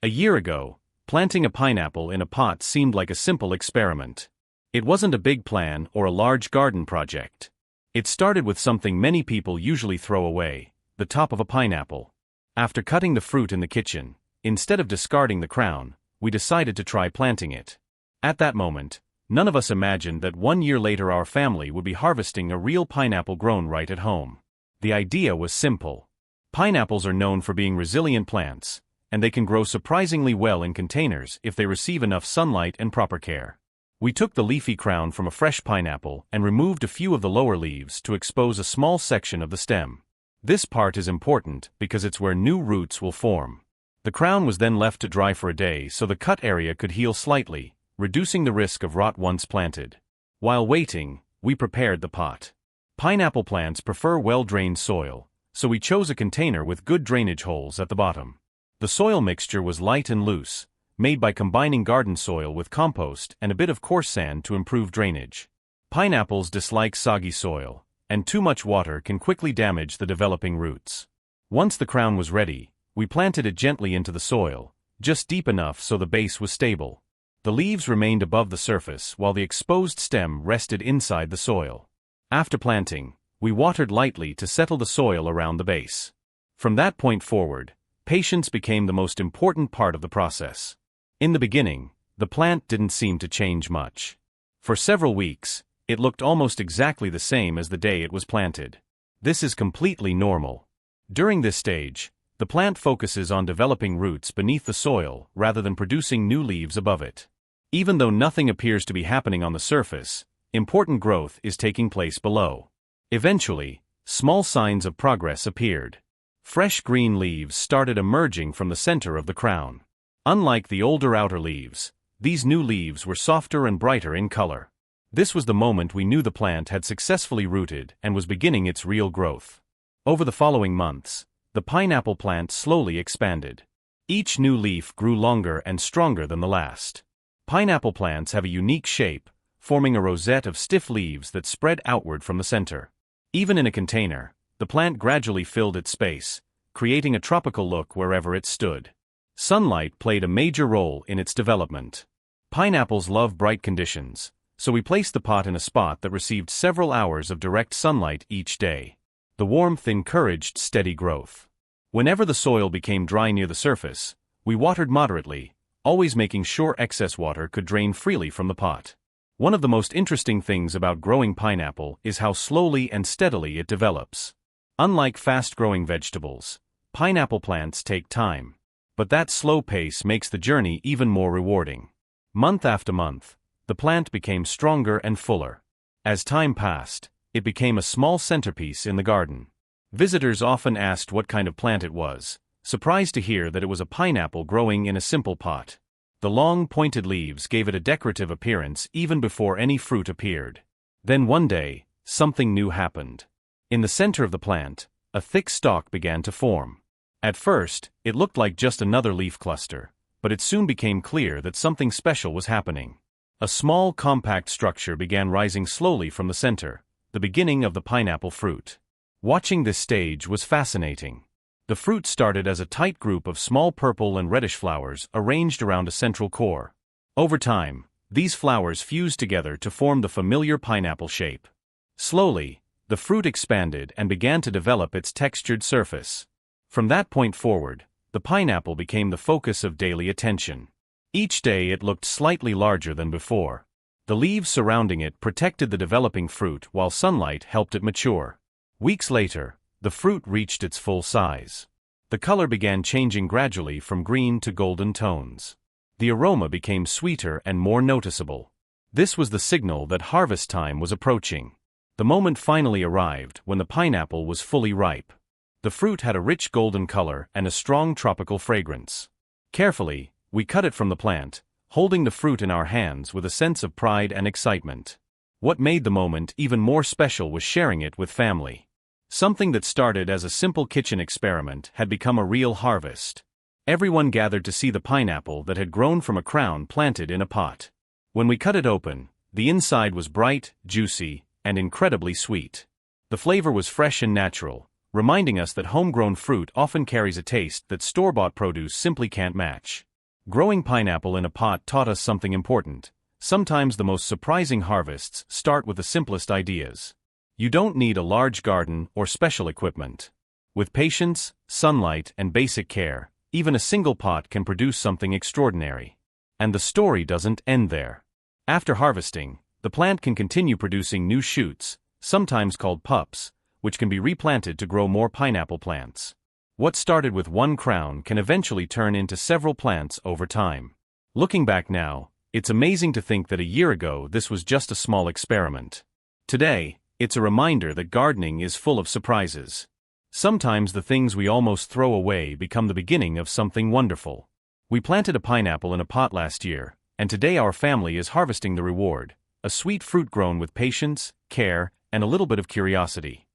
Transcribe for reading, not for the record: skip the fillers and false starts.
A year ago, planting a pineapple in a pot seemed like a simple experiment. It wasn't a big plan or a large garden project. It started with something many people usually throw away: the top of a pineapple. After cutting the fruit in the kitchen, instead of discarding the crown, we decided to try planting it. At that moment, none of us imagined that 1 year later our family would be harvesting a real pineapple grown right at home. The idea was simple. Pineapples are known for being resilient plants, and they can grow surprisingly well in containers if they receive enough sunlight and proper care. We took the leafy crown from a fresh pineapple and removed a few of the lower leaves to expose a small section of the stem. This part is important because it's where new roots will form. The crown was then left to dry for a day so the cut area could heal slightly, reducing the risk of rot once planted. While waiting, we prepared the pot. Pineapple plants prefer well-drained soil, so we chose a container with good drainage holes at the bottom. The soil mixture was light and loose, made by combining garden soil with compost and a bit of coarse sand to improve drainage. Pineapples dislike soggy soil, and too much water can quickly damage the developing roots. Once the crown was ready, we planted it gently into the soil, just deep enough so the base was stable. The leaves remained above the surface while the exposed stem rested inside the soil. After planting, we watered lightly to settle the soil around the base. From that point forward, patience became the most important part of the process. In the beginning, the plant didn't seem to change much. For several weeks, it looked almost exactly the same as the day it was planted. This is completely normal. During this stage, the plant focuses on developing roots beneath the soil rather than producing new leaves above it. Even though nothing appears to be happening on the surface, important growth is taking place below. Eventually, small signs of progress appeared. Fresh green leaves started emerging from the center of the crown. Unlike the older outer leaves, these new leaves were softer and brighter in color. This was the moment we knew the plant had successfully rooted and was beginning its real growth. Over the following months, the pineapple plant slowly expanded. Each new leaf grew longer and stronger than the last. Pineapple plants have a unique shape, forming a rosette of stiff leaves that spread outward from the center. Even in a container, the plant gradually filled its space, creating a tropical look wherever it stood. Sunlight played a major role in its development. Pineapples love bright conditions, so we placed the pot in a spot that received several hours of direct sunlight each day. The warmth encouraged steady growth. Whenever the soil became dry near the surface, we watered moderately, always making sure excess water could drain freely from the pot. One of the most interesting things about growing pineapple is how slowly and steadily it develops. Unlike fast-growing vegetables, pineapple plants take time. But that slow pace makes the journey even more rewarding. Month after month, the plant became stronger and fuller. As time passed, it became a small centerpiece in the garden. Visitors often asked what kind of plant it was, surprised to hear that it was a pineapple growing in a simple pot. The long, pointed leaves gave it a decorative appearance even before any fruit appeared. Then one day, something new happened. In the center of the plant, a thick stalk began to form. At first, it looked like just another leaf cluster, but it soon became clear that something special was happening. A small, compact structure began rising slowly from the center, the beginning of the pineapple fruit. Watching this stage was fascinating. The fruit started as a tight group of small purple and reddish flowers arranged around a central core. Over time, these flowers fused together to form the familiar pineapple shape. Slowly, the fruit expanded and began to develop its textured surface. From that point forward, the pineapple became the focus of daily attention. Each day it looked slightly larger than before. The leaves surrounding it protected the developing fruit while sunlight helped it mature. Weeks later, the fruit reached its full size. The color began changing gradually from green to golden tones. The aroma became sweeter and more noticeable. This was the signal that harvest time was approaching. The moment finally arrived when the pineapple was fully ripe. The fruit had a rich golden color and a strong tropical fragrance. Carefully, we cut it from the plant, holding the fruit in our hands with a sense of pride and excitement. What made the moment even more special was sharing it with family. Something that started as a simple kitchen experiment had become a real harvest. Everyone gathered to see the pineapple that had grown from a crown planted in a pot. When we cut it open, the inside was bright, juicy, and incredibly sweet. The flavor was fresh and natural, reminding us that homegrown fruit often carries a taste that store-bought produce simply can't match. Growing pineapple in a pot taught us something important. Sometimes the most surprising harvests start with the simplest ideas. You don't need a large garden or special equipment. With patience, sunlight, and basic care, even a single pot can produce something extraordinary. And the story doesn't end there. After harvesting, the plant can continue producing new shoots, sometimes called pups, which can be replanted to grow more pineapple plants. What started with one crown can eventually turn into several plants over time. Looking back now, it's amazing to think that a year ago this was just a small experiment. Today, it's a reminder that gardening is full of surprises. Sometimes the things we almost throw away become the beginning of something wonderful. We planted a pineapple in a pot last year, and today our family is harvesting the reward, a sweet fruit grown with patience, care, and a little bit of curiosity.